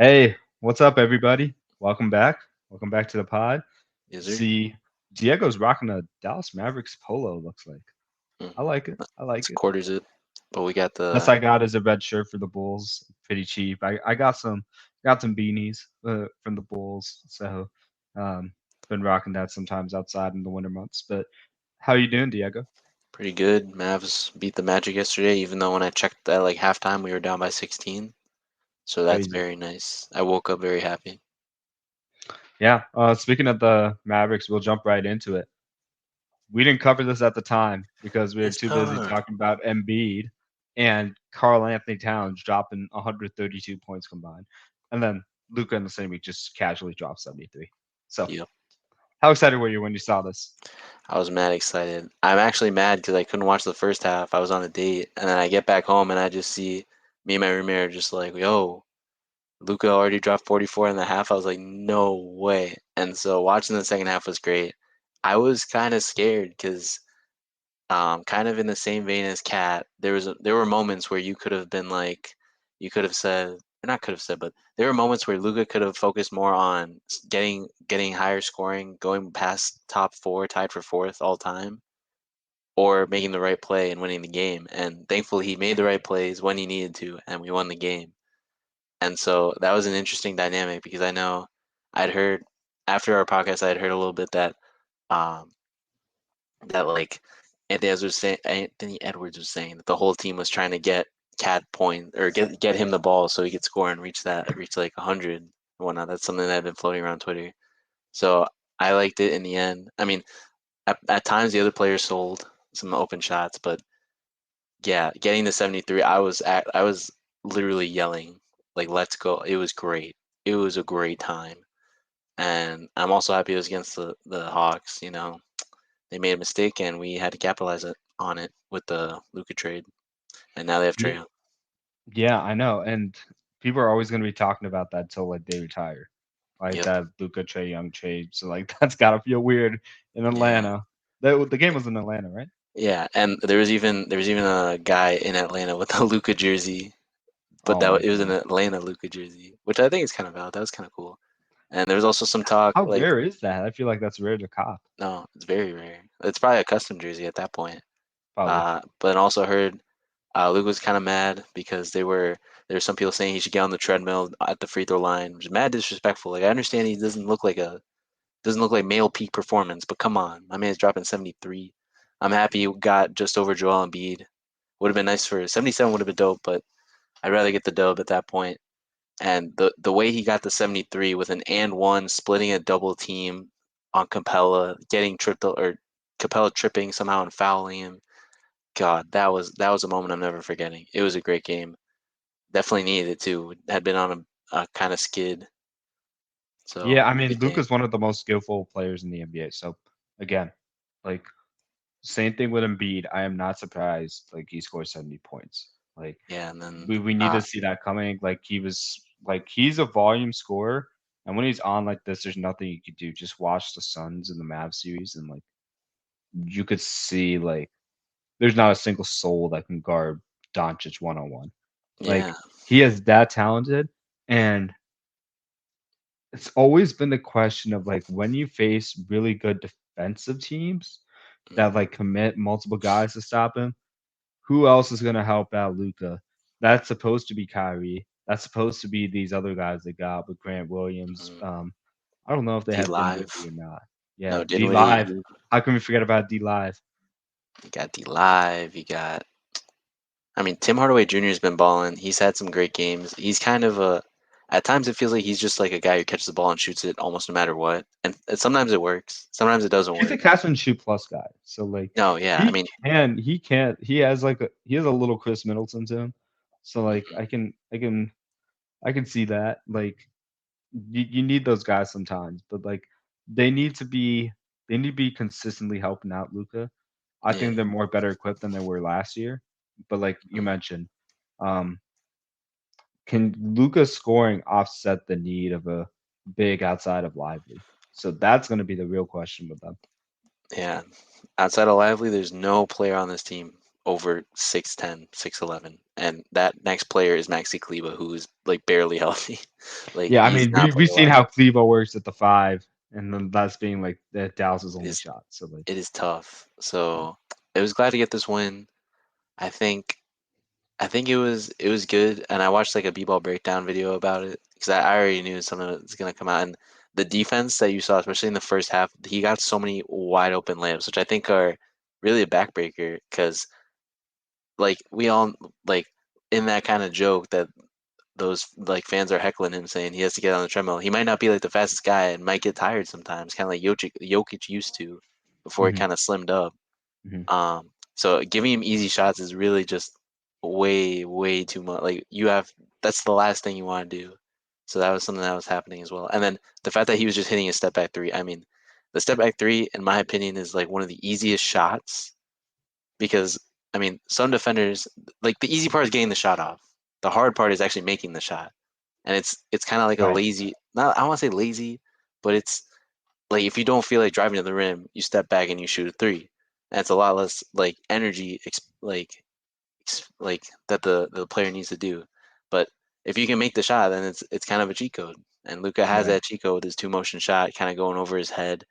Hey, what's up, everybody? Welcome back. Welcome back to the pod. Yes, sir. See, Diego's rocking a Dallas Mavericks polo. Looks like Mm. I like it. I It's like it. quarters it, but we got Best the I got is a red shirt for the Bulls. Pretty cheap. I got some beanies from the Bulls. So um, been rocking that sometimes outside in the winter months. But how you doing, Diego? pretty good. Mavs beat the Magic yesterday, even though when I checked at like halftime we were down by 16. So that's Crazy. very nice. I woke up very happy. Yeah. Speaking of the Mavericks, we'll jump right into it. We didn't cover this at the time because we were Yes, too busy sir. talking about Embiid and Carl Anthony Towns dropping 132 points combined. And then Luka in the same week just casually dropped 73. So, Yep. how excited were you when you saw this? I was mad excited. I'm actually mad because I couldn't watch the first half. I was on a date, and then I get back home and I just see me and my roommate are just like, "Yo, Luca already dropped 44 in the half." I was like, "No way!" And so watching the second half was great. I was kind of scared because kind of in the same vein as Cat, there were moments where you could have been like, you could have said, or not could have said, but there were moments where Luca could have focused more on getting higher scoring, going past top four, tied for fourth all time, or making the right play and winning the game. And thankfully, he made the right plays when he needed to, and we won the game. And so that was an interesting dynamic because I know I'd heard after our podcast, I had heard a little bit um, that like Anthony Edwards was saying that the whole team was trying to get Cat point or get him the ball so he could score and reach like 100 and whatnot. That's something that had been floating around Twitter. So I liked it in the end. I mean, at times the other players sold some open shots, but yeah, getting the 73, I was literally yelling like "Let's go!" It was great. It was a great time, and I'm also happy it was against the Hawks. They made a mistake and we had to capitalize on it with the Luka trade, and now they have Trae Ye- Young. Yeah, I know. And people are always going to be talking about that till like they retire. Like Yep. that Luka Trey Young trade. So like that's gotta feel weird in Yeah. Atlanta. The game was in Atlanta, right? Yeah, and there was even a guy in Atlanta with a Luka jersey, but Oh my it was an god. Atlanta Luka jersey, which I think is kind of valid. That was kind of cool. And there was also some talk How like, rare is that? I feel like that's rare to cop. no, it's very rare. It's probably a custom jersey at that point. Probably. But I also heard Luka was kind of mad because there were some people saying he should get on the treadmill at the free throw line, which is mad disrespectful. Like I understand he doesn't look like male peak performance, but come on, my man's dropping 73. I'm happy he got just over Joel Embiid. Would have been nice for 77 would have been dope, but I'd rather get the dub at that point. And the way he got the 73 with an and one, splitting a double team on Capella, getting tripped or Capella tripping somehow and fouling him. God, that was a moment I'm never forgetting. It was a great game. Definitely needed it too. Had been on a kind of skid, Yeah, so I mean, good game. Luka's one of the most skillful players in the NBA. So again, like same thing with Embiid. I am not surprised like he scored 70 points. Like Yeah, and then we need to see that coming. He's a volume scorer, and when he's on like this, there's nothing you could do. Just watch the Suns in the Mavs series, and like you could see like there's not a single soul that can guard Doncic one on one. yeah, Like he is that talented, and it's always been the question of like when you face really good defensive teams that mhm, like commit multiple guys to stop him, who else is gonna help out Luca? That's supposed to be Kyrie. That's supposed to be these other guys they got with Grant Williams. mhm. I don't know if they D have Live. Dinwiddie or not. Yeah, No, D Dinwiddie. Live. How can we forget about D Live? You got D Live. You got. I mean, Tim Hardaway Jr. has been balling. He's had some great games. He's kind of a. At times, it feels like he's just like a guy who catches the ball and shoots it almost no matter what. And sometimes it works. Sometimes it doesn't He's a work. catch and shoot plus guy. So like No, yeah. I mean, he has like he has a little Chris Middleton to him. So like mhm, I can see that. Like you need those guys sometimes, but like they need to be they need to be consistently helping out Luca. I yeah. think they're more better equipped than they were last year. But like you Mhm. mentioned, um, can Luca's scoring offset the need of a big outside of Lively? So that's going to be the real question with them. Yeah. Outside of Lively, there's no player on this team over 6'10", 6'11", and that next player is Maxi Kleber, who's like barely healthy. Like Yeah, I he's mean not playing we've a seen lot. how Clevo works at the five, and then that's being like Dallas's It only is shot. So like, it is tough. So it was glad to get this win. I think I think it was good, and I watched like a b-ball breakdown video about it because I already knew something was gonna come out. And the defense that you saw, especially in the first half, he got so many wide open layups, which I think are really a backbreaker. Because like we all like in that kind of joke that those like fans are heckling him, saying he has to get on the treadmill. He might not be like the fastest guy and might get tired sometimes, kind of like Jokic used to before he hmm kind of slimmed up. hmm So giving him easy shots is really just way, way too much. Like that's the last thing you want to do. So that was something that was happening as well. And then the fact that he was just hitting a step back three. I mean, the step back three, in my opinion, is like one of the easiest shots because I mean, some defenders like the easy part is getting the shot off. The hard part is actually making the shot. And it's kind of like a right, lazy, not I don't want to say lazy, but it's like if you don't feel like driving to the rim, you step back and you shoot a three. And it's a lot less like energy, like that the player needs to do. But if you can make the shot, then it's kind of a cheat code. And Luca has right. that cheat code with his two motion shot, kind of going over his head,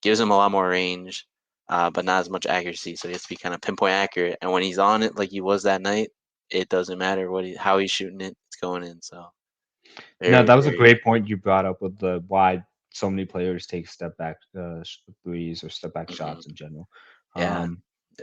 gives him a lot more range, but not as much accuracy. So he has to be kind of pinpoint accurate. And when he's on it like he was that night, it doesn't matter how he's shooting it, it's going in. So No, very that was a very. great point you brought up with the why so many players take step back threes or step back Hmm. shots in general. Yeah. Um,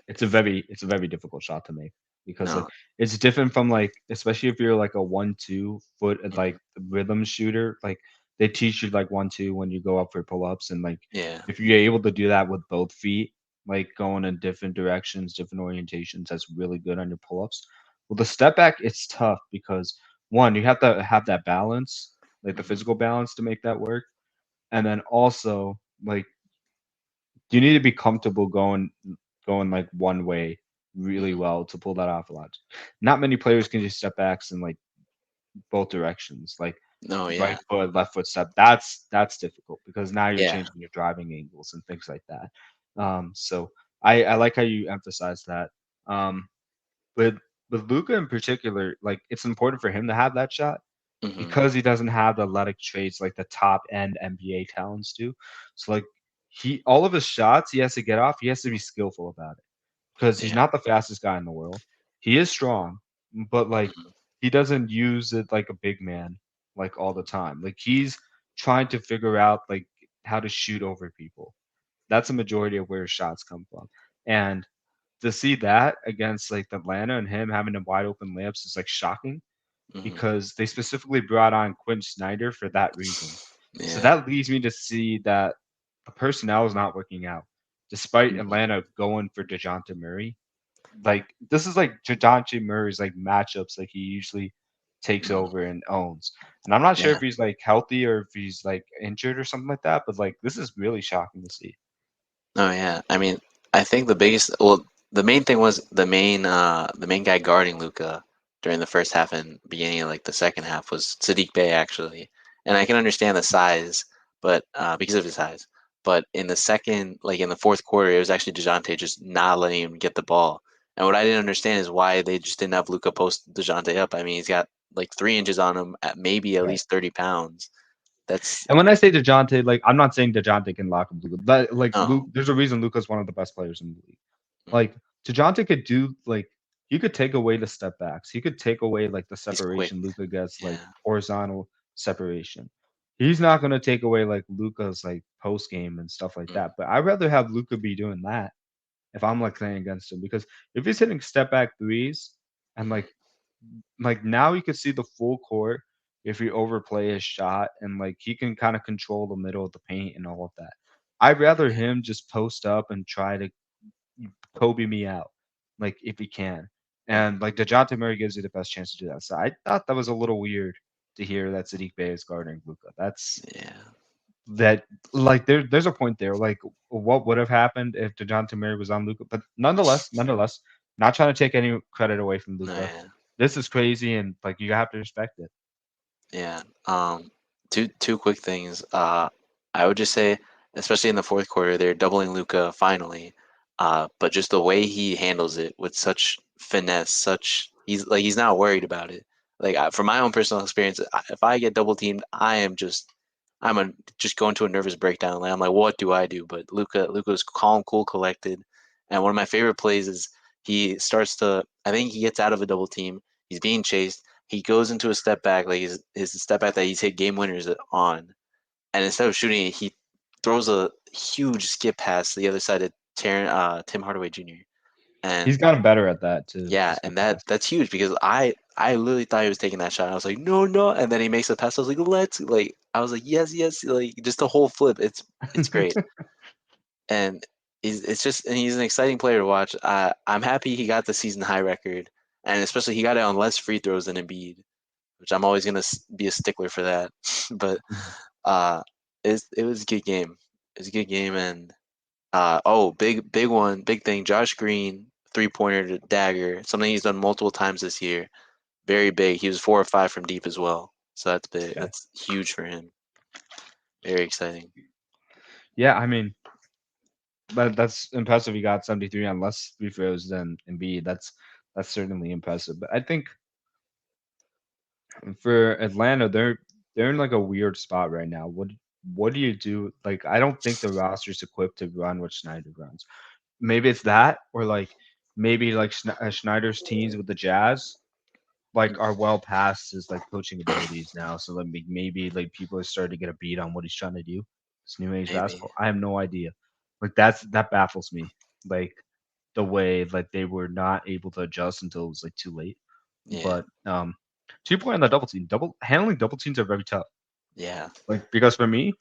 it's a very difficult shot to make because like No. it's different from like especially if you're like a 1-2 foot Hmm. like rhythm shooter. Like they teach you like 1-2 when you go up for pull ups, and like Yeah. if you're able to do that with both feet, like going in different directions, different orientations, that's really good on your pull ups. Well, the step back it's tough because one, you have to have that balance, like the Hmm. physical balance to make that work. And then also, like, you need to be comfortable going like one way really Hmm. well to pull that off a lot. Not many players can just step backs in like both directions, like No. right Yeah. foot, left foot step. That's difficult because now you're Yeah. changing your driving angles and things like that. So I like how you emphasize that. Um, with with Luca in particular, like it's important for him to have that shot Hmm. because he doesn't have the athletic traits like the top end NBA talents do. So like he all of his shots he has to get off, he has to be skillful about it because he's Yeah. not the fastest guy in the world. He is strong, but like Hmm. he doesn't use it like a big man like all the time. Like he's trying to figure out like how to shoot over people. That's a majority of where his shots come from. And to see that against like Atlanta and him having them wide open layups is like shocking Hmm. because they specifically brought on Quinn Snyder for that reason. So Yeah. that leads me to see that the personnel is not working out, despite Hmm. Atlanta going for DeJounte Murray. Like this is like DeJounte Murray's like matchups like he usually takes Hmm. over and owns. And I'm not sure Yeah. if he's like healthy or if he's like injured or something like that, but like this is really shocking to see. Oh yeah. I mean, I think the main thing was the main guy guarding Luca during the first half and beginning of like the second half was Sadiq Bey actually. And I can understand the size, but because of his size. But in the second, like in the fourth quarter, it was actually DeJounte just not letting him get the ball. And what I didn't understand is why they just didn't have Luca post DeJounte up. I mean, he's got like 3 inches on him at maybe at Right. least 30 pounds. That's And when I say DeJounte, like I'm not saying DeJounte can lock up Luka. But like Luke, no. there's a reason Luka's one of the best players in the league. Mhm. Like DeJounte could do like he could take away the step backs. He could take away like the He's quick. separation Luka gets, like Yeah. horizontal separation. He's not gonna take away like Luka's like post game and stuff like Mm, that. But I'd rather have Luka be doing that if I'm like playing against him because if he's hitting step back threes and mhm, like now you can see the full court if you overplay his shot and like he can kind of control the middle of the paint and all of that. I'd rather yeah, him just post up and try to Kobe me out, like if he can. mhm, And like DeJounte Murray gives you the best chance to do that. So I thought that was a little weird to hear that Sadiq Bey is guarding Luka. That's yeah, that like there's a point there. Like what would have happened if DeJounte Murray was on Luka? But nonetheless, not trying to take any credit away from no, Luka. yeah, This is crazy and like you have to respect it. yeah. Two quick things. I would just say, especially in the fourth quarter, they're doubling Luca finally. But just the way he handles it with such finesse, he's not worried about it. Like from my own personal experience, if I get double teamed, just going to a nervous breakdown. Like I'm like, what do I do? But Luka's calm, cool, collected. And one of my favorite plays is he starts to. I think he gets out of a double team. He's being chased. He goes into a step back, like his step back that he's hit game winners on, and instead of shooting it, he throws a huge skip pass to the other side of Tim Hardaway Jr. He's And gotten better at that too. yeah, Just get and that's huge because I literally thought he was taking that shot. I was like, no, no, and then he makes a pass. I was like, I was like, yes, yes, like just the whole flip. It's great, past. and he's an exciting player to watch. I'm happy he got the season high record, and especially he got it on less free throws than Embiid, which I'm always gonna be a stickler for that. But uh, it was a good game. It was a good game, and big one, big thing. Josh Green, 3-pointer to dagger, something he's done multiple times this year. Very big. He was 4 or 5 from deep as well. So that's big. Okay. That's huge for him. Very exciting. Yeah, I mean, but that's impressive. He got 73 on less free throws than Embiid. That's certainly impressive. But I think for Atlanta, they're in like a weird spot right now. What do you do? Like, I don't think the roster's equipped to run what Schneider runs. Maybe it's that, or like maybe like Schneider's teams with the Jazz like are well past his like coaching abilities now. So like maybe like people are starting to get a beat on what he's trying to do. This new age Maybe. basketball. I have no idea. Like that baffles me. Like the way like they were not able to adjust until it was like too late. Yeah. But 2 point on the double team. Double handling double teams are very tough. Yeah. Like because for me,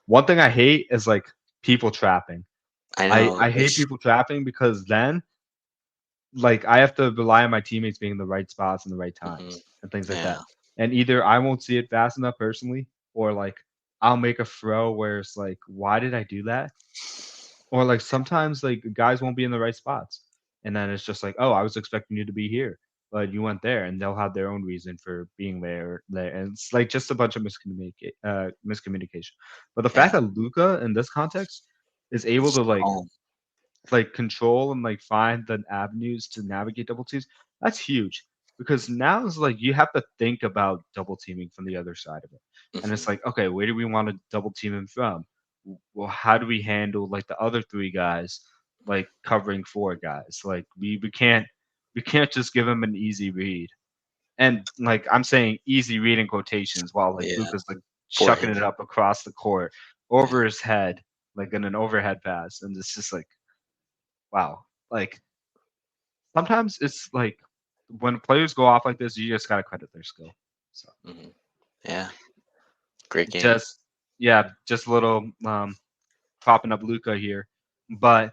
one thing I hate is like people trapping. I I know. I hate people trapping because then like I have to rely on my teammates being in the right spots and the right hmm times and things like Yeah. that. And either I won't see it fast enough personally, or like I'll make a throw where it's like, why did I do that? Or like sometimes like guys won't be in the right spots. And then it's just like, oh, I was expecting you to be here, but you went there, and they'll have their own reason for being there. And it's like just a bunch of miscommunication. But the fact Yeah. that Luca in this context is able to Calm. like control and like find the avenues to navigate double teams, that's huge. Because now it's like you have to think about double teaming from the other side of it. And it's hmm like, okay, where do we want to double team him from? Well, how do we handle like the other three guys like covering four guys? Like we can't just give him an easy read. And like I'm saying easy read in quotations while like Yeah. Luca's like For chucking him. it up across the court Yeah. over his head, like in an overhead pass. And it's just like wow. Like sometimes it's like when players go off like this, you just gotta credit their skill. So hmm Yeah. Great game. just yeah, just a little propping up Luca here. But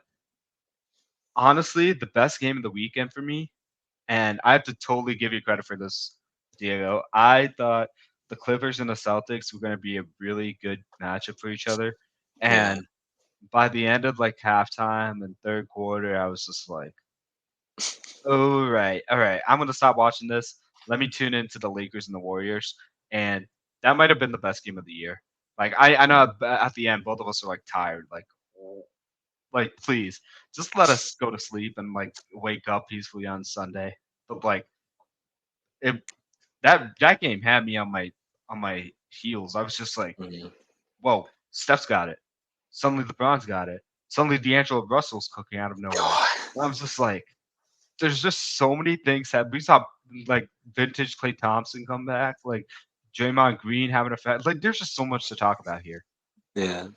honestly, the best game of the weekend for me, and I have to totally give you credit for this, Diego. I thought the Clippers and the Celtics were gonna be a really good matchup for each other. Yeah. And by the end of like halftime and third quarter, I was just like, all right, all right. I'm gonna stop watching this. Let me tune into the Lakers and the Warriors, and that might have been the best game of the year. Like I know at the end both of us are like tired. Like please just let us go to sleep and like wake up peacefully on Sunday. But like it, that game had me on my heels. I was just like, hmm whoa, Steph's got it. Suddenly LeBron's got it. Suddenly D'Angelo Russell's cooking out of nowhere. And I was just like, there's just so many things that we saw like vintage Clay Thompson come back, like Draymond Green having a effect. Like there's just so much to talk about here. Yeah.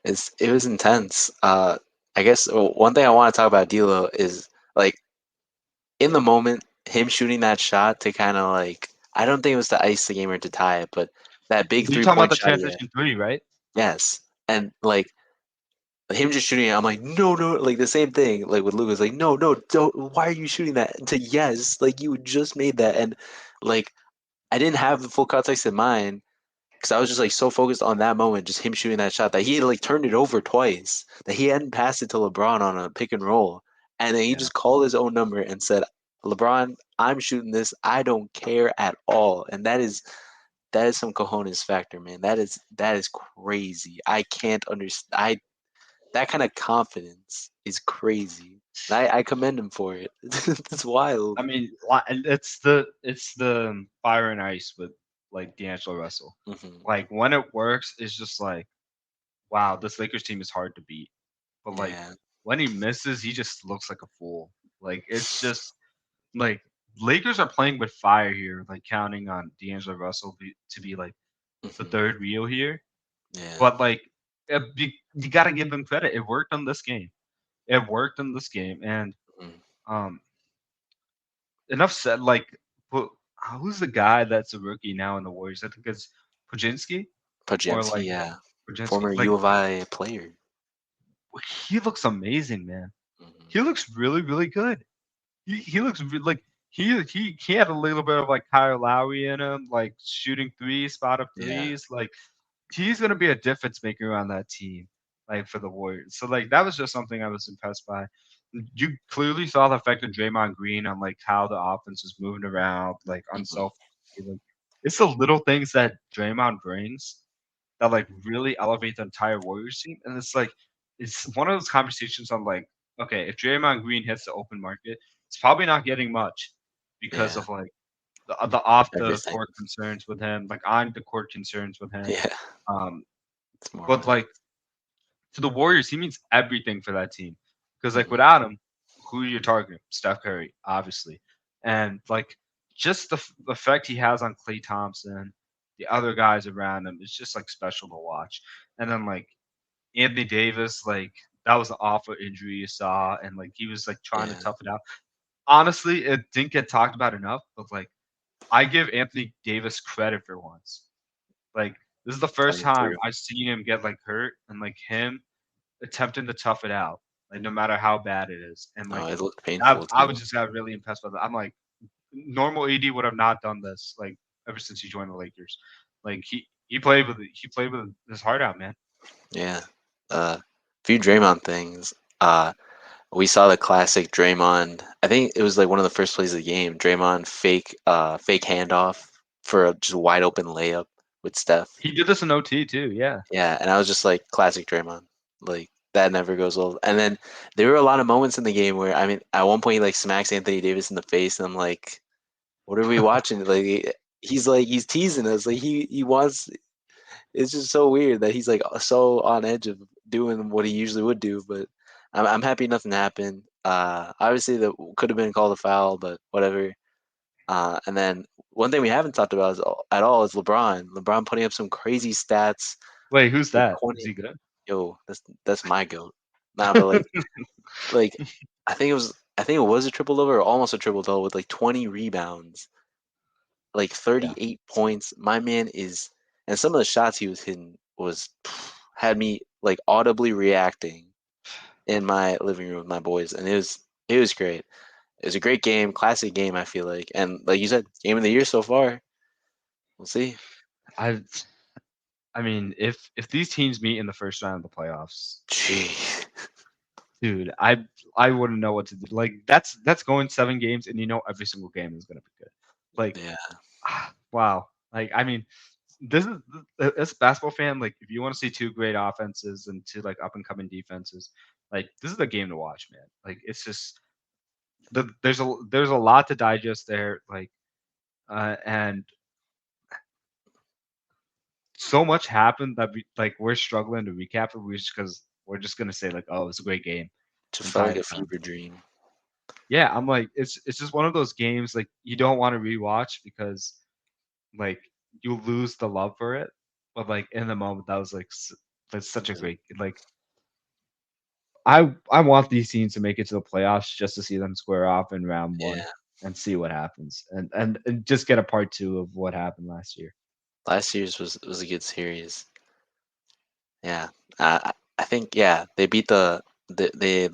It was intense. I guess one thing I want to talk about D'Lo is like in the moment, him shooting that shot to kind of like I don't think it was to ice the game or to tie it, but that big You three talking about point the shot he had. transition three, right? Yes, and like him just shooting it, I'm like, no, no, like the same thing, like with Lucas, like, no, no, don't. Why are you shooting that? To yes, like you just made that, and like I didn't have the full context in mind because I was just like so focused on that moment, just him shooting that shot that he had like turned it over twice, that he hadn't passed it to LeBron on a pick and roll, and then he Yeah. just called his own number and said, "LeBron, I'm shooting this. I don't care at all," and that is some cojones factor, man. That is crazy. I can't understand. that kind of confidence is crazy. I commend him for it. It's wild. I mean, and it's the fire and ice with like D'Angelo Russell. Hmm. Like when it works, it's just like wow, this Lakers team is hard to beat. But like Yeah. when he misses, he just looks like a fool. Like it's just like Lakers are playing with fire here, like counting on D'Angelo Russell to be like the Hmm. third wheel here. Yeah. But like you got to give him credit. It worked on this game. It worked in this game, and Mhm. um, enough said. Like, who's the guy that's a rookie now in the Warriors? I think it's Pujinski or Podziemski, like yeah. Pujinski. Former Like U of I player. he looks amazing, man. Hmm. He looks really, really good. He looks like he had a little bit of like Kyle Lowry in him, like shooting threes, spot up Yeah. threes. Like he's gonna be a difference maker on that team, like for the Warriors. So like that was just something I was impressed by. You clearly saw the effect of Draymond Green on like how the offense was moving around, like Hmm. unselfish. Like, it's the little things that Draymond brings that like really elevate the entire Warriors team. And it's like it's one of those conversations on like, okay, if Draymond Green hits the open market, it's probably not getting much because Yeah. of like the off the Everything. court concerns with him, like on the court concerns with him. Yeah. Um, It's more but on it. like to the Warriors, he means everything for that team. Because like Hmm. without him, who are you targeting? Steph Curry, obviously, and like just the effect he has on Klay Thompson, the other guys around him, it's just like special to watch. And then like Anthony Davis, like that was an awful injury you saw, and like he was like trying to Yeah. tough it out. Honestly, it didn't get talked about enough, but like I give Anthony Davis credit for once. Like this is the first Playing time through. I've seen him get like hurt and like him attempting to tough it out, like no matter how bad it is. And No, like it looked I, painful I was too. just got really impressed by that. I'm like, normal AD would have not done this like ever since he joined the Lakers. Like he played with his heart out, man. Yeah. Few Draymond things. We saw the classic Draymond. I think it was like one of the first plays of the game. Draymond fake handoff for a just wide open layup with Steph. He did this in OT too. Yeah. Yeah, and I was just like classic Draymond. Like that never goes old. And then there were a lot of moments in the game where I mean, at one point he like smacks Anthony Davis in the face, and I'm like, what are we watching? Like he's teasing us. Like he wants. It's just so weird that he's like so on edge of doing what he usually would do. But I'm happy nothing happened. Obviously that could have been called a foul, but whatever. And then one thing we haven't talked about at all is LeBron. LeBron putting up some crazy stats, Wait, who's like that? Is 20. he good? Yo, that's my goat. Nah, but like I think it was a triple double or almost a triple double with like 20 rebounds, like Yeah. 38 points. My man is, and some of the shots he was hitting was had me like audibly reacting in my living room with my boys, and it was great. It was a great game, classic game. I feel like, and like you said, game of the year so far. We'll see. I I mean, if these teams meet in the first round of the playoffs, Gee. dude, I wouldn't know what to do. Like that's going 7 games, and you know every single game is gonna be good. Like, Yeah, wow. Like I mean, this is as a basketball fan. Like, if you want to see two great offenses and two like up and coming defenses, like this is the game to watch, man. Like it's just there's a lot to digest there. Like, and so much happened that we're struggling to recap it. We just because we're just gonna say like, oh, it's a great game the just felt like entire a time. fever dream. Yeah, I'm like, it's just one of those games like you don't want to rewatch because like you lose the love for it. But like in the moment, that was like that's such a Yeah, great like. I want these teams to make it to the playoffs just to see them square off in round one yeah. and see what happens and just get a part two of what happened last year. Last year's was a good series. Yeah, I think yeah they beat the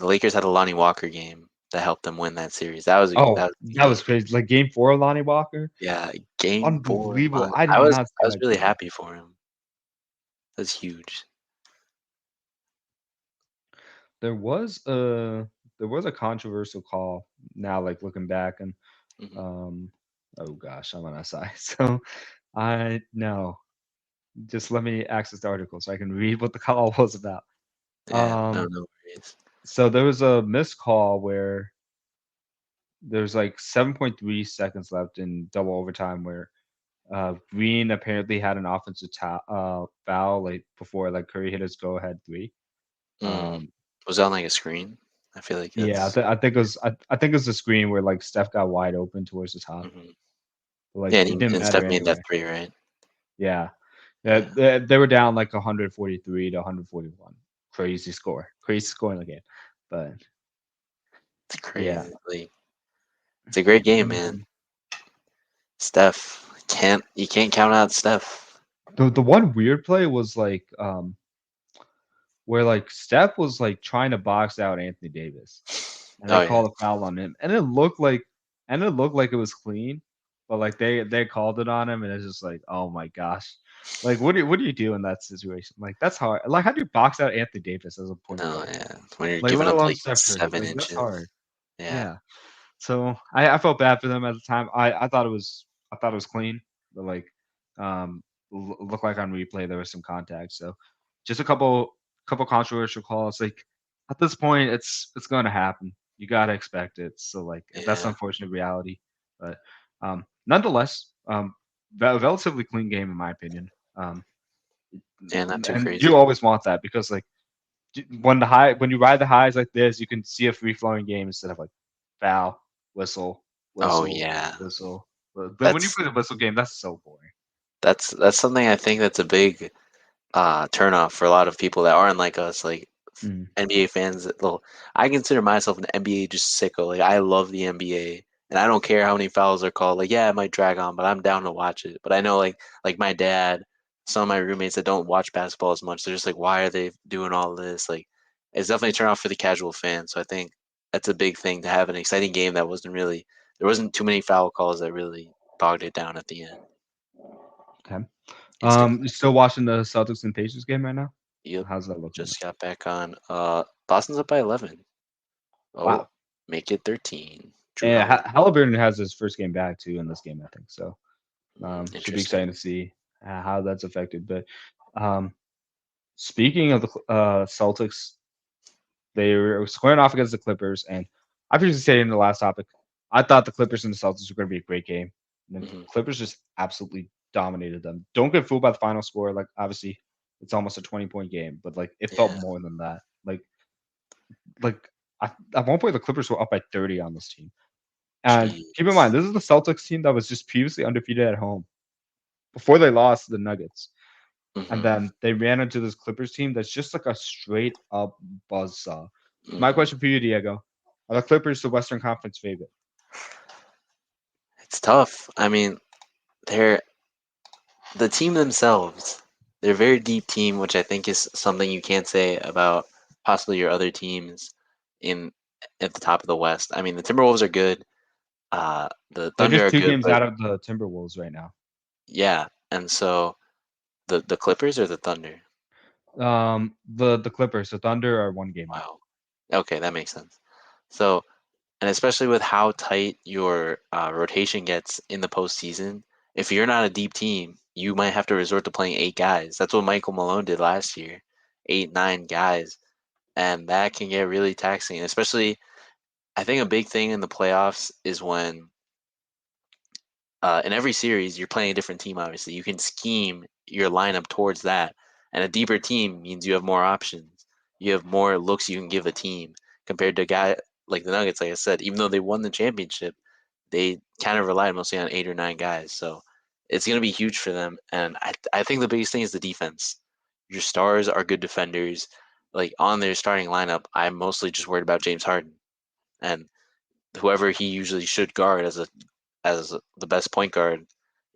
Lakers had a Lonnie Walker game that helped them win that series. Oh, That was a good that game. was crazy! Like game four, of Lonnie Walker, Yeah, game four. unbelievable. Lonnie, I I did was not I see was that really coming. happy for him. That's huge. There was a controversial call now, like looking back and Hmm. um oh gosh, I'm on SI. So I no. Just let me access the article so I can read what the call was about. Yeah, no, Um, no worries. so there was a missed call where there's like 7.3 seconds left in double overtime where Green apparently had an offensive foul like before like Curry hit his go ahead three. Mm. Um, Was that on like a screen? I feel like yeah, that's. I think it was I think it was the screen where like Steph got wide open towards the top. Hmm. But, like Yeah, it and, didn't and matter Steph made that anyway. three, right? Yeah, Yeah, they were down like 143 to 141. Crazy score, crazy score in the game. But it's yeah, crazy. Like, it's a great game, man. Mhm. Steph can't you can't count out Steph. The one weird play was like where like Steph was like trying to box out Anthony Davis, and they Oh yeah, called a foul on him, and it looked like it was clean, but like they called it on him, and it's just like, oh my gosh, like what do you do in that situation? Like that's hard. Like how do you box out Anthony Davis as a point no, guard? yeah. When you're Like giving let up alone like Steph Curry. seven Like that's inches, hard. yeah, Yeah. So I felt bad for them at the time. I thought it was clean, but like looked like on replay there was some contact. So just a couple controversial calls. Like at this point, it's going to happen. You got to expect it. So like that's yeah, unfortunate reality. But nonetheless, relatively clean game in my opinion. yeah. Not too And you crazy. always want that because like when you ride the highs like this, you can see a free flowing game instead of like foul, whistle, Oh whistle, yeah, whistle. But when you that's play the whistle game, that's so boring. that's something I think that's a big turnoff for a lot of people that aren't like us, like Mm. NBA fans. Well, I consider myself an NBA just sicko. Like I love the NBA, and I don't care how many fouls are called. Like yeah, it might drag on, but I'm down to watch it. But I know like my dad, some of my roommates that don't watch basketball as much, they're just like, why are they doing all this? Like it's definitely a turn off for the casual fan. So I think that's a big thing to have an exciting game that wasn't really there wasn't too many foul calls that really bogged it down at the end. Okay. Instant. You still watching the Celtics and Pacers game right now? Yep. How's that looking? Just got back on. Boston's up by 11. Oh, Wow. make it 13. Drew Yeah, Holiday. Halliburton has his first game back too in this game, I think. So should be Interesting. exciting to see how that's affected. But um, speaking of the Celtics, they were squaring off against the Clippers, and I previously said in the last topic, I thought the Clippers and the Celtics were going to be a great game. And the Hmm. Clippers just absolutely dominated them. Don't get fooled by the final score. Like obviously, it's almost a 20-point game, but like it felt Yeah. more than that. Like at one point, the Clippers were up by 30 on this team. And keep in mind, Jeez. this is the Celtics team that was just previously undefeated at home before they lost to the Nuggets. And Hmm. then they ran into this Clippers team that's just like a straight up buzzsaw. My Hmm. question for you, Diego: are the Clippers the Western Conference favorite? It's tough. I mean, they're the team themselves. They're a very deep team, which I think is something you can't say about possibly your other teams in at the top of the West. I mean, the Timberwolves are good. The They're Thunder just are two good, games but out of the Timberwolves right now. yeah. And so the Clippers or the Thunder. The Clippers, the Thunder are one game out. Wow. Okay, that makes sense. So, and especially with how tight your rotation gets in the postseason, if you're not a deep team, you might have to resort to playing eight guys. That's what Michael Malone did last year, eight, nine guys, and that can get really taxing. Especially, I think a big thing in the playoffs is when in every series you're playing a different team. Obviously, you can scheme your lineup towards that, and a deeper team means you have more options. You have more looks you can give a team compared to a guy like the Nuggets. Like I said, even though they won the championship, they kind of relied mostly on eight or nine guys. So it's going to be huge for them. And I think the biggest thing is the defense. Your stars are good defenders. Like on their starting lineup, I'm mostly just worried about James Harden and whoever he usually should guard as the best point guard.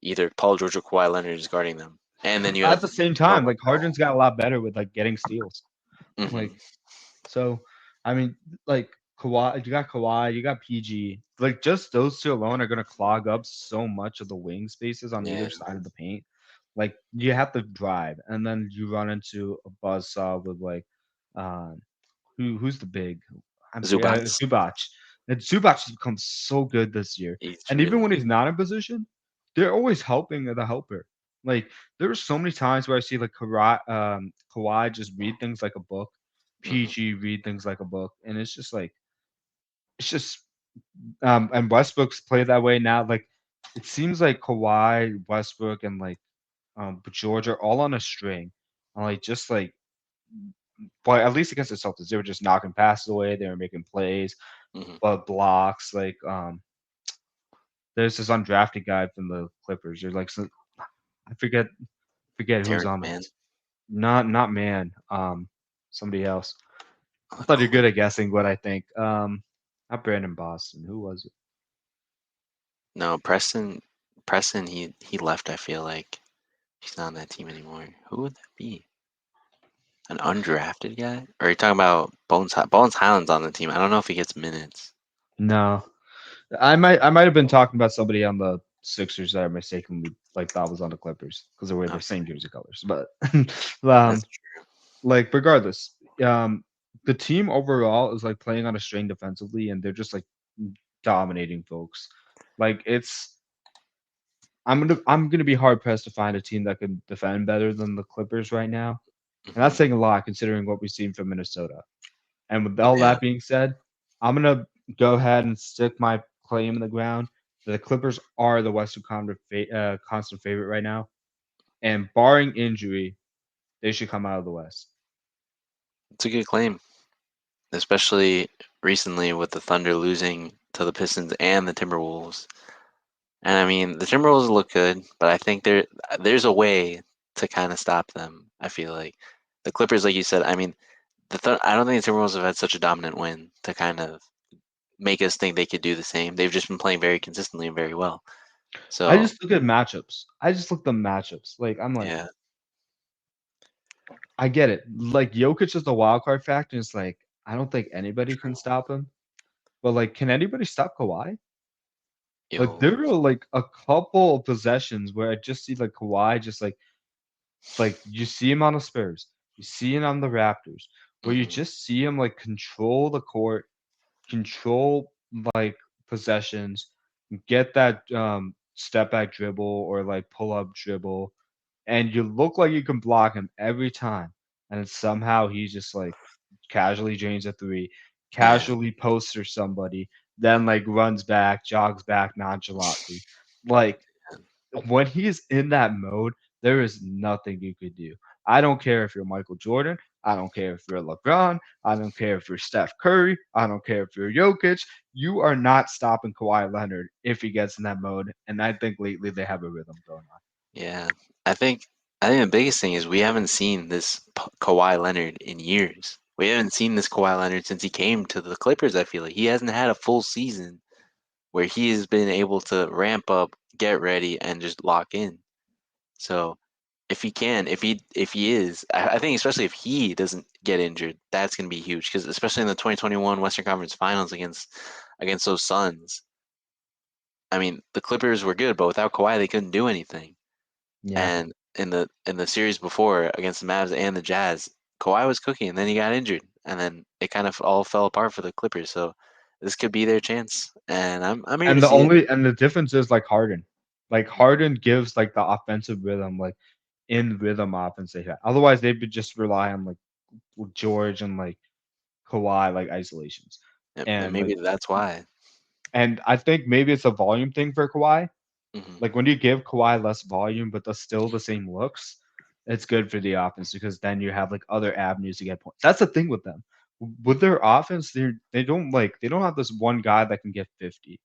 Either Paul George or Kawhi Leonard is guarding them, and then you At have the same time, Norman like Harden's got a lot better with like getting steals. Powell. Like so, I mean, like Kawhi, you got PG. Like just those two alone are gonna clog up so much of the wing spaces on Yeah, either side of the paint. Like you have to drive, and then you run into a buzzsaw with like, um, who's the big? I'm forgetting Zubats. Zubac. And Zubac has become so good this year. He's And even really when he's not in position, they're always helping the helper. Like there are so many times where I see like Kawhi just read things like a book. Hmm. peachy, read things like a book, and it's just and Westbrook's play that way now. Like it seems like Kawhi, Westbrook, and like George are all on a string, and like just like but at least against the Celtics, they were just knocking passes away. They were making plays, Hmm. but blocks. Like there's this undrafted guy from the Clippers. There's like some, I forget who's Terrence on that. Mann. Not man. Somebody else. I The thought you're good at Clippers. guessing what I think. Not Brandon Boston. Who was it? No, Preston. Preston. He left. I feel like he's not on that team anymore. Who would that be? An undrafted guy? Or are you talking about Bones? Bones Highland's on the team. I don't know if he gets minutes. No, I might have been talking about somebody on the Sixers that I mistakenly like thought was on the Clippers because they wear the Okay, same jersey colors. But um, that's true. like regardless, the team overall is like playing on a strain defensively, and they're just like dominating folks. Like I'm gonna be hard pressed to find a team that can defend better than the Clippers right now, and that's Hmm. saying a lot considering what we've seen from Minnesota. And with all Yeah. that being said, I'm gonna go ahead and stick my claim in the ground that the Clippers are the Western Conference constant favorite right now, and barring injury, they should come out of the West. It's a good claim, especially recently with the Thunder losing to the Pistons and the Timberwolves. And I mean, the Timberwolves look good, but I think there's a way to kind of stop them. I feel like the Clippers, like you said, I mean, I don't think the Timberwolves have had such a dominant win to kind of make us think they could do the same. They've just been playing very consistently and very well. I So just look at matchups. I just look at the matchups. Like I'm like, yeah, I get it. Like Jokic is the wild card factor. And it's like I don't think anybody can true. stop him. But like, can anybody stop Kawhi? Like Yo, there are like a couple of possessions where I just see like Kawhi just like you see him on the Spurs, you see him on the Raptors, where you hmm, just see him like control the court, control like possessions, get that step back dribble or like pull up dribble, and you look like you can block him every time. And then somehow he just like casually drains a three, yeah, casually posters somebody, then like runs back, jogs back nonchalantly. Like when he's in that mode, there is nothing you could do. I don't care if you're Michael Jordan. I don't care if you're LeBron. I don't care if you're Steph Curry. I don't care if you're Jokic. You are not stopping Kawhi Leonard if he gets in that mode. And I think lately they have a rhythm going on. yeah. I think I think the biggest thing is we haven't seen this Kawhi Leonard in years. We haven't seen this Kawhi Leonard since he came to the Clippers. I feel like he hasn't had a full season where he has been able to ramp up, get ready, and just lock in. So if he can, if he is, I think especially if he doesn't get injured, that's going to be huge because especially in the 2021 Western Conference Finals against those Suns. I mean, the Clippers were good, but without Kawhi, they couldn't do anything. Yeah. And in the series before against the Mavs and the Jazz, Kawhi was cooking, and then he got injured, and then it kind of all fell apart for the Clippers. So this could be their chance, and I'm here to see it. And the difference is like Harden. Like Harden gives like the offensive rhythm, like in rhythm offense they have. Otherwise they would just rely on like George and like Kawhi like isolations. And And like maybe that's why. and I think maybe it's a volume thing for Kawhi. Hmm. Like when you give Kawhi less volume but still the same looks, it's good for the offense because then you have like other avenues to get points. That's the thing with them. With their offense, they don't have this one guy that can get 50.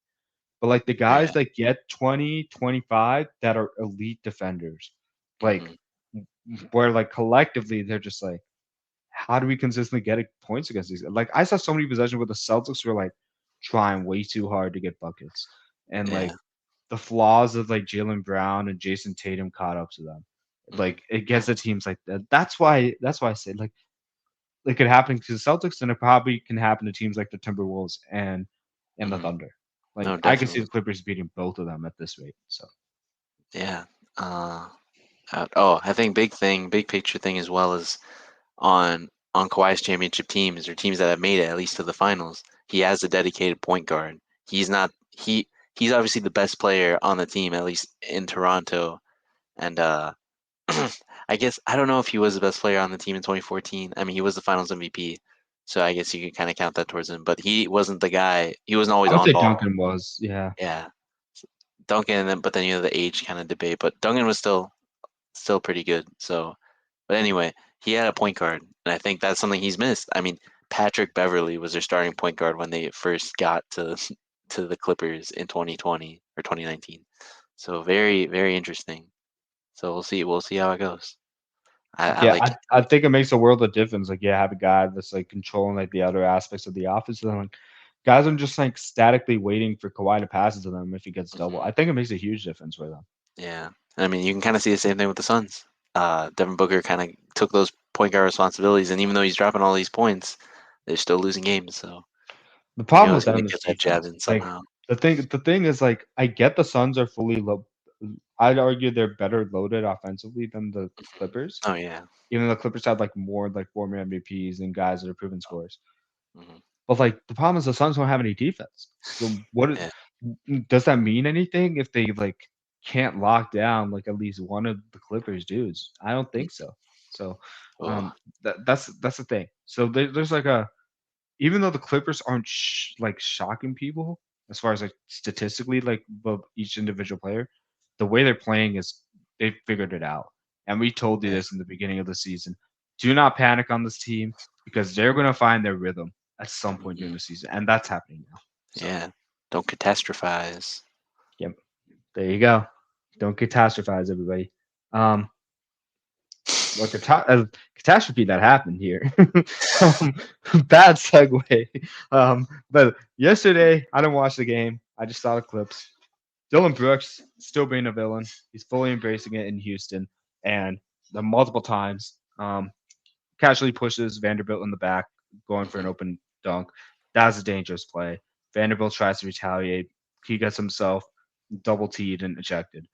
But like the guys Yeah. that get 20, 25 that are elite defenders, like Hmm. where like collectively they're just like, how do we consistently get points against these? Like I saw so many possessions where the Celtics were like trying way too hard to get buckets, and Yeah. like the flaws of like Jalen Brown and Jason Tatum caught up to them. Hmm. Like it gets the teams like that. That's why I say like it could happen to the Celtics, and it probably can happen to teams like the Timberwolves and the Hmm. Thunder. Like No, I can see definitely. the Clippers beating both of them at this rate. So Yeah. Uh, oh, I think big picture thing as well as on Kawhi's championship teams or teams that have made it at least to the finals. He has a dedicated point guard. He's not he's obviously the best player on the team at least in Toronto, and I guess I don't know if he was the best player on the team in 2014. I mean, he was the Finals MVP, so I guess you can kind of count that towards him. But he wasn't the guy. He wasn't I always would on say ball. Duncan was. Yeah. Yeah, Duncan, but then the age kind of debate. But Duncan was still pretty good. So, but anyway, he had a point guard, and I think that's something he's missed. I mean, Patrick Beverly was their starting point guard when they first got to to the Clippers in 2020 or 2019. So very interesting. So we'll see how it goes. I Yeah, like it. I think it makes a world of difference. Like, yeah, have a guy that's like controlling like the other aspects of the offense, and then like guys are just like statically waiting for Kawhi to pass it to them if he gets double. Mhm. I think it makes a huge difference for them. Yeah, I mean, you can kind of see the same thing with the Suns. Devin Booker kind of took those point guard responsibilities, and even though he's dropping all these points, they're still losing games. So The he problem knows with he's gonna them is get that jab defense. in Like somehow. the thing is like I get the Suns are fully low. I'd argue they're better loaded offensively than the Mhm. Clippers. Oh yeah. Even though the Clippers have like more like former MVPs and guys that are proven scores. Hmm. But like the problem is the Suns don't have any defense. So Yeah. does that mean anything if they like can't lock down like at least one of the Clippers dudes? I don't think Mm. so. So Oh. that's the thing. So there's like a even though the Clippers aren't like shocking people as far as like statistically like each individual player, the way they're playing is they figured it out. And we told you Yeah. this in the beginning of the season. Do not panic on this team because they're going to find their rhythm at some point during Hmm. the season, and that's happening now. So, Yeah. Don't catastrophize. yep, there you go. Don't catastrophize, everybody. Um, well, catastrophe that happened here. um, bad segue. But yesterday, I didn't watch the game. I just saw the clips. Dillon Brooks still being a villain. He's fully embracing it in Houston, and the multiple times casually pushes Vanderbilt in the back, going for an Hmm. open dunk. That's a dangerous play. Vanderbilt tries to retaliate. He gets himself double teed and ejected.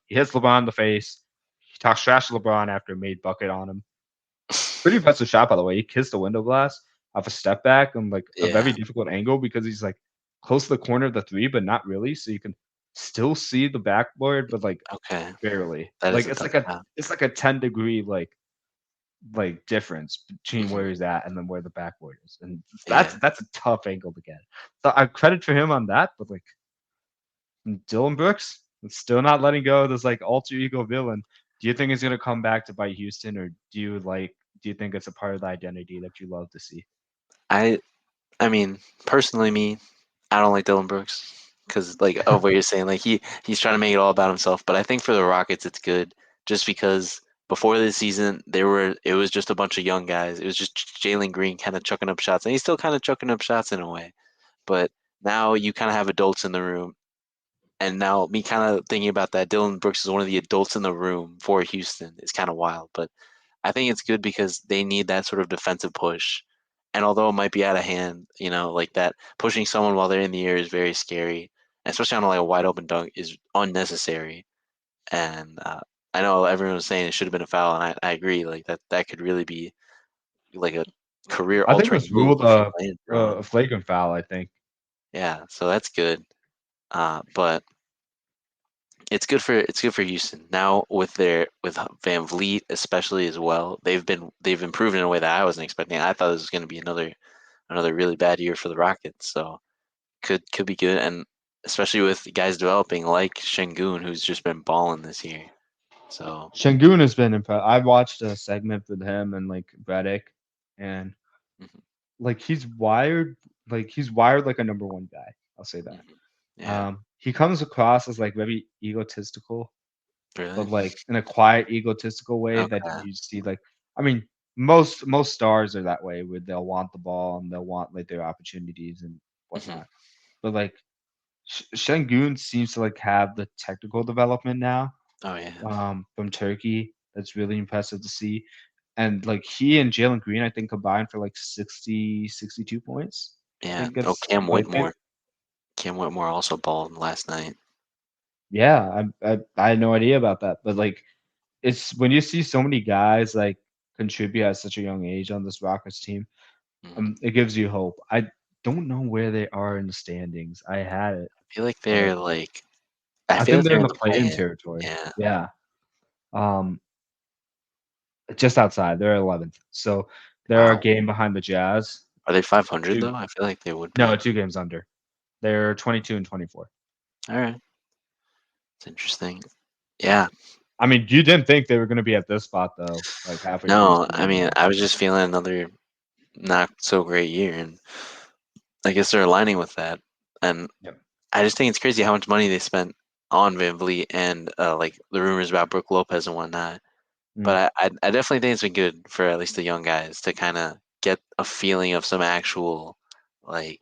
He hits LeBron in the face. He talks trash to LeBron after a made bucket on him. Pretty impressive shot, by the way. He kissed the window glass off a step back and like a very Yeah. difficult angle because he's like close to the corner of the three, but not really. So you can still see the backboard, but like Okay. barely. That is Like a tough shot. it's like a 10-degree like difference between Hmm. where he's at and then where the backboard is. And Yeah. that's a tough angle to get. So I credit for him on that, but like Dylan Brooks is still not letting go of this like alter ego villain. Do you think he's gonna come back to bite Houston, or do you think it's a part of the identity that you love to see? I I mean, personally, me, I don't like Dillon Brooks because, like, of what you're saying, like he's trying to make it all about himself. But I think for the Rockets, it's good just because before this season, it was just a bunch of young guys. It was just Jalen Green kind of chucking up shots, and he's still kind of chucking up shots in a way. But now you kind of have adults in the room, and now me kind of thinking about that, Dillon Brooks is one of the adults in the room for Houston. It's kind of wild, but I think it's good because they need that sort of defensive push. And although it might be out of hand, like that, pushing someone while they're in the air is very scary, especially on like a wide open dunk is unnecessary. And I know everyone was saying it should have been a foul, and I agree. Like that could really be like a career I think it altering was move ruled if he landed a wrong. flagrant foul. I think. Yeah, so that's good. But it's good for Houston now with Van Vliet especially as well. They've improved in a way that I wasn't expecting. I thought this was going to be another really bad year for the Rockets. So could be good, and especially with guys developing like Şengün, who's just been balling this year. So Şengün has been impressed. I watched a segment with him and like Redick, and mhm, like he's wired like a number one guy. I'll say that. mhm. Yeah, He comes across as like very egotistical, really. but like in a quiet, egotistical way that Okay. you see. Like, I mean, most stars are that way, where they'll want the ball and they'll want like their opportunities and Hmm. whatnot. But like Şengün seems to like have the technical development now Oh yeah, from Turkey. That's really impressive to see. And like he and Jalen Green, I think combined for like 62 points. I yeah. think Oh, it's Cam both games. Whitmore. Cam Whitmore also balled last night. Yeah, I had no idea about that. But like it's when you see so many guys like contribute at such a young age on this Rockets team, Hmm. it gives you hope. I don't know where they are in the standings. I had it, I feel like but they're like I I feel think like they're they're in in the the play-in play-in. territory. Yeah. Yeah. Um, just outside. They're 11th, so they're a Wow. game behind the Jazz. Are they 500 Two, though? I feel like they would no, be. 2 games under. They're 22 and 24. All right. It's interesting. Yeah. I mean, you didn't think they were going to be at this spot though, like halfway through the No, I season. mean, But I was just feeling another not so great year, and I guess they're aligning with that. And yep. I just think it's crazy how much money they spent on Van Vliet and like the rumors about Brooke Lopez and whatnot. Mm, But I definitely think it's been good for at least the young guys to kind of get a feeling of some actual, like,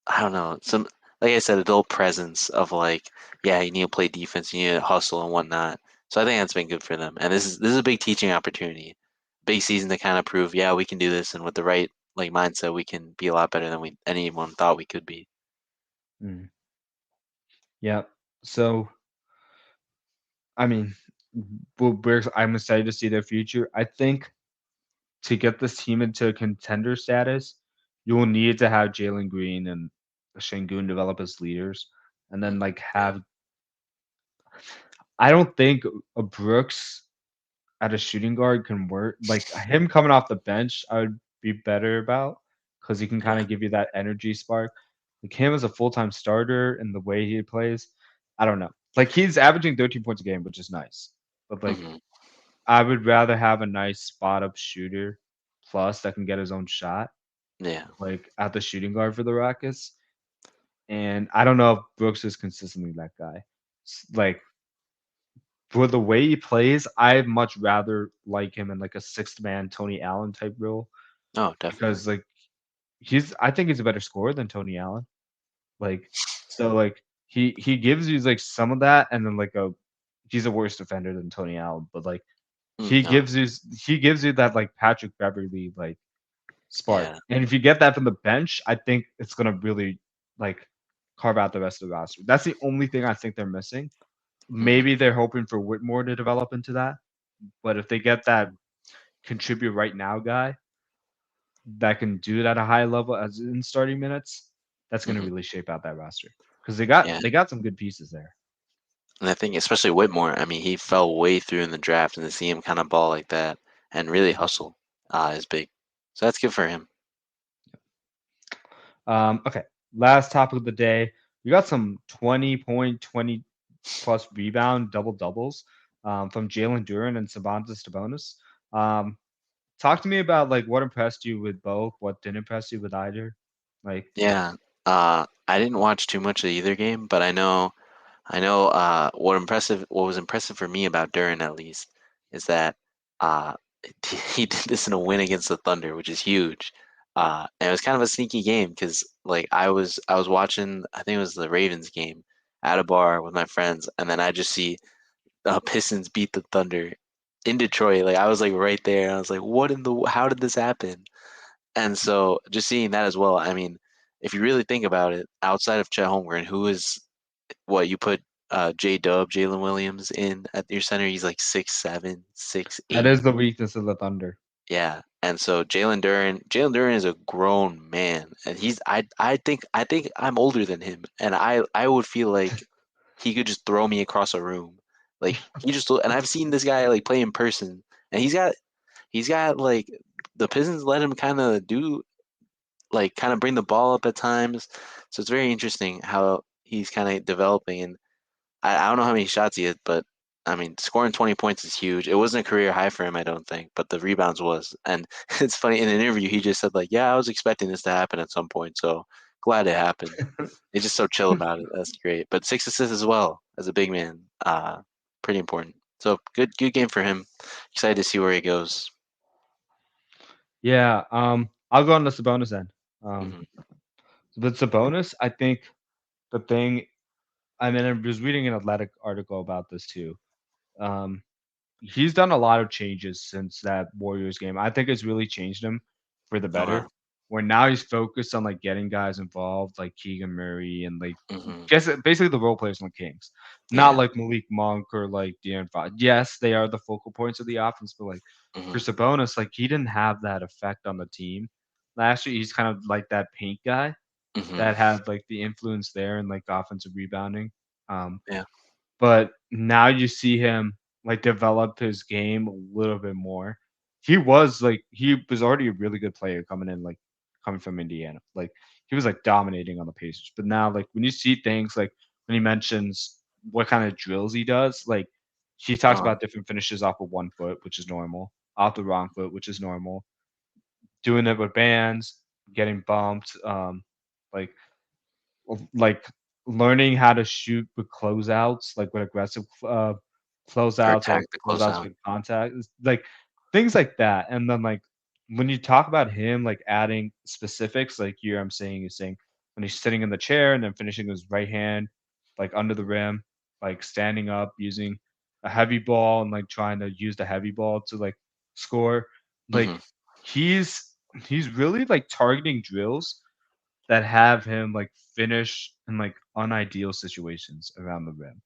I don't know, some, like I said, adult presence of like, yeah, you need to play defense, you need to hustle and whatnot. So I think that's been good for them, and this is a big teaching opportunity, big season to kind of prove, yeah, we can do this, and with the right like mindset, we can be a lot better than we anyone thought we could be. mm, yep. So I mean, I'm excited to see their future. I think to get this team into contender status, you will need to have Jalen Green and Shangun develop as leaders, and then like Yeah. have. I don't think a Brooks at a shooting guard can work. Like him coming off the bench, I would be better about because he can kind Yeah. of give you that energy spark. Like him as a full time starter and the way he plays, I don't know. Like he's averaging 13 points a game, which is nice. But like Hmm. I would rather have a nice spot up shooter plus that can get his own shot, Yeah. like at the shooting guard for the Rockets. And I don't know if Brooks is consistently that guy. Like for the way he plays, I'd much rather like him in like a sixth man Tony Allen type role Oh, definitely. because like I think he's a better scorer than Tony Allen. Like so like he gives you like some of that and then like a he's a worse defender than Tony Allen, but like Mm, no. he gives you that like Patrick Beverly like spark. Yeah. And if you get that from the bench, I think it's gonna really like carve out the rest of the roster. That's the only thing I think they're missing. Hmm. Maybe they're hoping for Whitmore to develop into that, but if they get that contribute right now guy that can do it at a high level as in starting minutes, that's gonna Hmm. really shape out that roster because Yeah. they got some good pieces there. And I think especially Whitmore, I mean, he fell way through in the draft, and to see him kind of ball like that and really hustle is big. So that's good for him. Okay, last topic of the day. We got some 20 point, 20 plus rebound double doubles from Jalen Duren and Sabonis. Um, talk to me about like what impressed you with both, what didn't impress you with either. Like, Yeah. I didn't watch too much of either game, but I know what was impressive for me about Duren at least is that uh he did this in a win against the Thunder, which is huge. And it was kind of a sneaky game because like I was watching, I think it was the Ravens game at a bar with my friends, and then I just see Pistons beat the Thunder in Detroit. Like I was like right there. I was like, what in the how did this happen? And so just seeing that as well, I mean, if you really think about it, outside of Chet Holmgren, who is what you put J Dub, Jalen Williams in at your center, he's like 6'7", six that eight. is the weakness of the Thunder. Yeah. And so Jalen Duren is a grown man. And I think I'm older than him. And I would feel like he could just throw me across a room. Like and I've seen this guy like play in person, and he's got like the Pistons let him kind of do like kind of bring the ball up at times. So it's very interesting how he's kind of developing. And I don't know how many shots he hit, but I mean, scoring 20 points is huge. It wasn't a career high for him, I don't think, but the rebounds was. And it's funny in an interview, he just said like, "Yeah, I was expecting this to happen at some point, so glad it happened." He's just so chill about it. That's great. But 6 assists as well as a big man, pretty important. So good game for him. Excited to see where he goes. Yeah, I'll go on the Sabonis end. Um, Hmm. with Sabonis, I think the thing. I mean, I was reading an athletic article about this too. Um, he's done a lot of changes since that Warriors game. I think it's really changed him for the Okay. better. Where now he's focused on like getting guys involved, like Keegan Murray and like Hmm. just basically the role players on the Kings, not Yeah. like Malik Monk or like De'Aaron Fox. Yes, they are the focal points of the offense, but like for Hmm. Sabonis, like he didn't have that effect on the team last year. He's kind of like that paint guy Hmm. that had like the influence there and like offensive rebounding. Um, Yeah. but now you see him. like develop his game a little bit more. He was already a really good player coming in, like coming from Indiana. Like he was like dominating on the Pacers. But now like when you see things like when he mentions what kind of drills he does, like he talks Uh, about different finishes off of 1 foot, which is normal, off the wrong foot, which is normal, doing it with bands, getting bumped, like like learning how to shoot with closeouts, like with aggressive or closeouts or attack the closeouts closeout. with contact, like things like that. And then like when you talk about him, like adding specifics, like here I'm saying when he's sitting in the chair and then finishing his right hand, like under the rim, like standing up using a heavy ball and like trying to use the heavy ball to like score. Hmm. Like he's he's really like targeting drills that have him like finish in like unideal situations around the rim.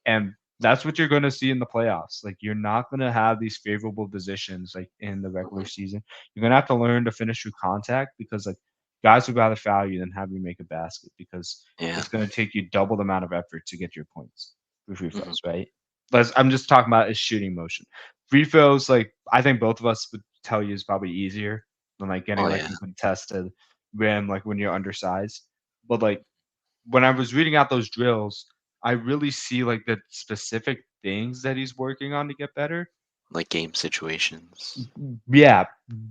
And that's what you're going to see in the playoffs. Like you're not going to have these favorable positions like in the regular Hmm. season. You're going to have to learn to finish through contact because like guys would rather foul you than have you make a basket because Yeah. it's going to take you double the amount of effort to get your points with free Hmm. throws, right? I'm just talking about his shooting motion. Free throws, like I think both of us would tell you is probably easier than like getting Oh like yeah. a contested rim like when you're undersized. But like when I was reading out those drills, I really see like the specific things that he's working on to get better. Like game situations. Yeah,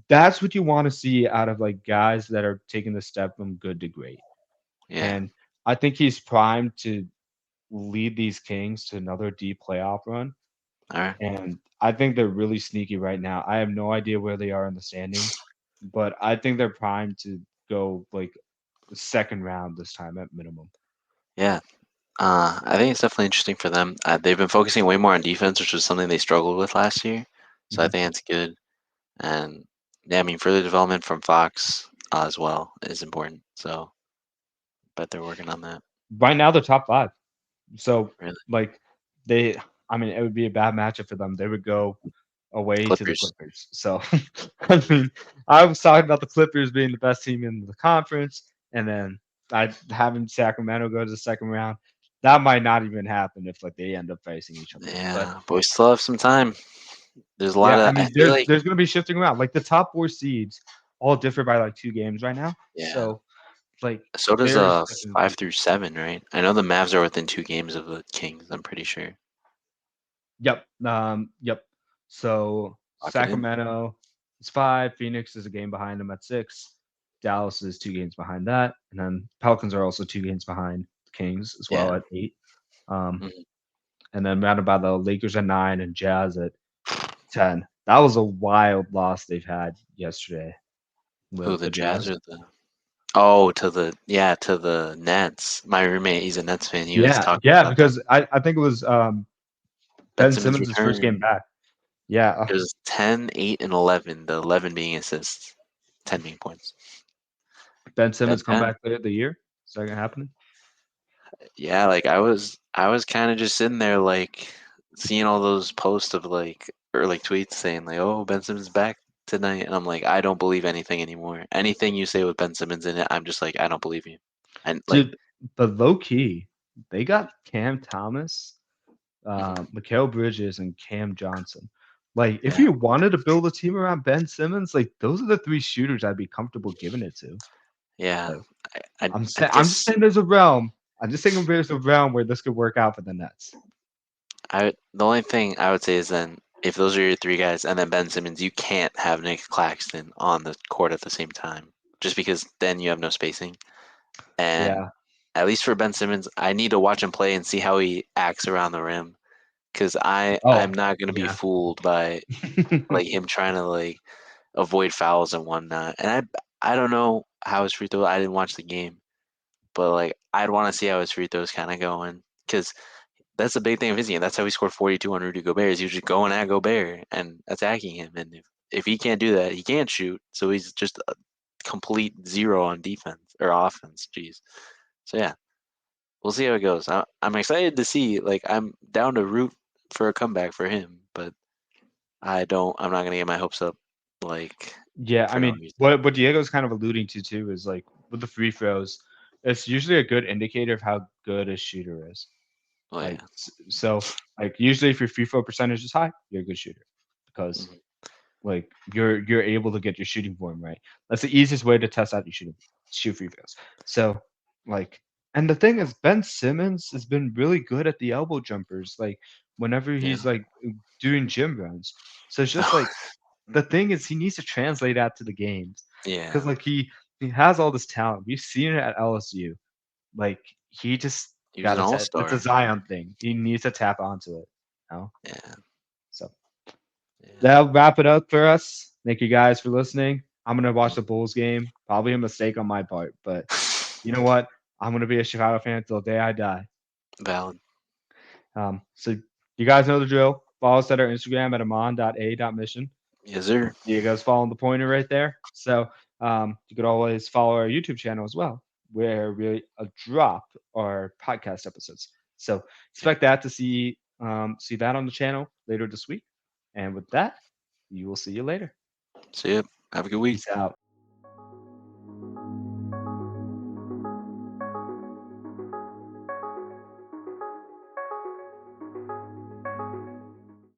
that's what you want to see out of like guys that are taking the step from good to great. Yeah. And I think he's primed to lead these Kings to another deep playoff run. All right. And I think they're really sneaky right now. I have no idea where they are in the standings, but I think they're primed to go like the second round this time at minimum. Yeah. I think it's definitely interesting for them. They've been focusing way more on defense, which was something they struggled with last year. So I Mhm. think it's good. And yeah, I mean, further development from Fox as well is important. So, but they're working on that. Right now, they're top five. So, Really, like, they I mean, it would be a bad matchup for them. They would go away to the Clippers. Clippers. So, I mean, I was talking about the Clippers being the best team in the conference, and then I having Sacramento go to the second round. That might not even happen if, like, they end up facing each other. But, Yeah, but we still have some time. There's a lot yeah, I of. I mean, feel there's like there's gonna be shifting around. Like, the top 4 seeds all differ by, like, 2 games right now. yeah. So, like, So does there's definitely 5 through 7, right? I know the Mavs are within 2 games of the Kings. I'm pretty sure. Yep. So Lock it in. Sacramento is 5, Phoenix is a game behind them at 6, Dallas is 2 games behind that, and then Pelicans are also 2 games behind the Kings as well Yeah. at 8. Um, Mhm. and then rounded by the Lakers at 9 and Jazz at 10. That was a wild loss they've had yesterday, Who the the Jazz Jazz. or the? Oh, to the Nets. My roommate, he's a Nets fan. He was Yeah, talking yeah, about that. because I think it was Ben Ben Simmons Simmons' first game return. back. Yeah, It was 10, 8, and 11. The 11 being assists, 10 being points. Ben That Simmons 10. comeback player of the year. Is that gonna happen? Yeah, like I was kind of just sitting there like seeing all those posts of like or like tweets saying like, "Oh, Ben Simmons is back tonight," and I'm like, I don't believe anything anymore. Anything you say with Ben Simmons in it, I'm just like, I don't believe you. And like, Dude, but low key, they got Cam Thomas, mhm, Mikal Bridges, and Cam Johnson. Like, if yeah, you wanted to build a team around Ben Simmons, like those are the 3 shooters I'd be comfortable giving it to. yeah. Like, I I'm just guess saying there's a realm. I'm just saying there's a realm where this could work out for the Nets. the only thing I would say is then if those are your three guys and then Ben Simmons, you can't have Nick Claxton on the court at the same time, just because then you have no spacing. And Yeah. at least for Ben Simmons, I need to watch him play and see how he acts around the rim, because I'm Oh, not gonna be yeah. fooled by like him trying to like avoid fouls and whatnot. And I don't know how his free throw. I didn't watch the game, but like I'd want to see how his free throws kind of going, because that's the big thing of his game. That's how he scored 42 on Rudy Gobert. Is he was just going at Gobert and attacking him. And if he can't do that, he can't shoot. So he's just a complete zero on defense or offense. Jeez. So yeah, we'll see how it goes. I'm excited to see. Like I'm down to root for a comeback for him, but I'm not gonna get my hopes up like Yeah, I for no mean, reason. what Diego's kind of alluding to too is like with the free throws, it's usually a good indicator of how good a shooter is. Oh Like yeah. so, like usually if your free throw percentage is high, you're a good shooter because Mhm. like you're able to get your shooting form right. That's the easiest way to test out your shooting shoot free throws. So like, and the thing is, Ben Simmons has been really good at the elbow jumpers. Like whenever Yeah. he's like doing gym runs. So it's just like the thing is he needs to translate that to the games because Yeah. like he has all this talent. We've seen it at LSU. Like he just He was got an to tap. It's a all-star. Zion thing. He needs to tap onto it. You know? Yeah. So Yeah. that'll wrap it up for us. Thank you guys for listening. I'm gonna watch the Mhm. Bulls game. Probably a mistake on my part, but you know what? I'm gonna be a Chicago fan till the day I die. Valid. So you guys know the drill. Follow us at our Instagram at amon.a.mission. Yes, sir. You guys following the pointer right there. So you could always follow our YouTube channel as well, where we drop our podcast episodes. So Yep. expect that to see that on the channel later this week. And with that, you will see you later. See ya. Have a good week. Peace out.